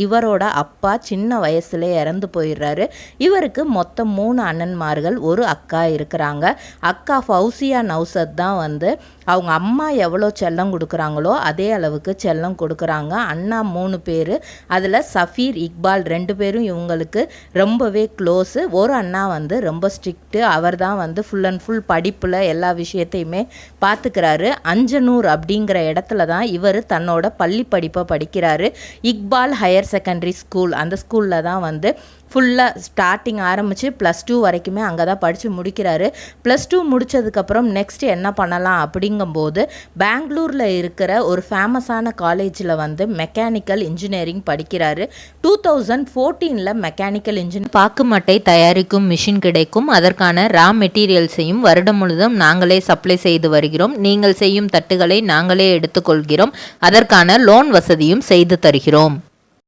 இவரோட அப்பா சின்ன வயசுல இறந்து போயிடுறாரு. இவருக்கு மொத்தம் 3 அண்ணன்மார்கள், ஒரு அக்கா இருக்கிறாங்க. அக்கா ஃபௌசியா நௌசத் தான் வந்து அவங்க அம்மா எவ்வளோ செல்லம் கொடுக்குறாங்களோ அதே அளவுக்கு செல்லம் கொடுக்குறாங்க. அண்ணா 3 பேர், அதில் சஃபீர், இக்பால் 2 பேரும் இவங்களுக்கு ரொம்பவே க்ளோஸு. ஒரு அண்ணா வந்து ரொம்ப ஸ்ட்ரிக்ட்டு. அவர் தான் வந்து ஃபுல் அண்ட் ஃபுல் படிப்பில் எல்லா விஷயத்தையுமே பார்த்துக்கிறாரு. அஞ்சனூர் அப்படிங்கிற இடத்துல தான் இவர் தன்னோட பள்ளி படிப்பை படிக்கிறாரு. இக்பால் ஹையர் செகண்டரி ஸ்கூல், அந்த ஸ்கூலில் தான் வந்து ஃபுல்லாக ஸ்டார்டிங் ஆரம்பித்து +2 வரைக்குமே அங்கே தான் படித்து முடிக்கிறாரு. +2 முடித்ததுக்கப்புறம் நெக்ஸ்ட் என்ன பண்ணலாம் அப்படிங்கும்போது பெங்களூரில் இருக்கிற ஒரு ஃபேமஸான காலேஜில் வந்து மெக்கானிக்கல் இன்ஜினியரிங் படிக்கிறாரு. 2014 மெக்கானிக்கல் இன்ஜினியர் பாக்குமட்டை தயாரிக்கும் மிஷின் கிடைக்கும். அதற்கான ரா மெட்டீரியல்ஸையும் வருடம் முழுதும் நாங்களே சப்ளை செய்து வருகிறோம். நீங்கள் செய்யும் தட்டுகளை நாங்களே எடுத்துக்கொள்கிறோம். அதற்கான லோன் வசதியும் செய்து தருகிறோம்.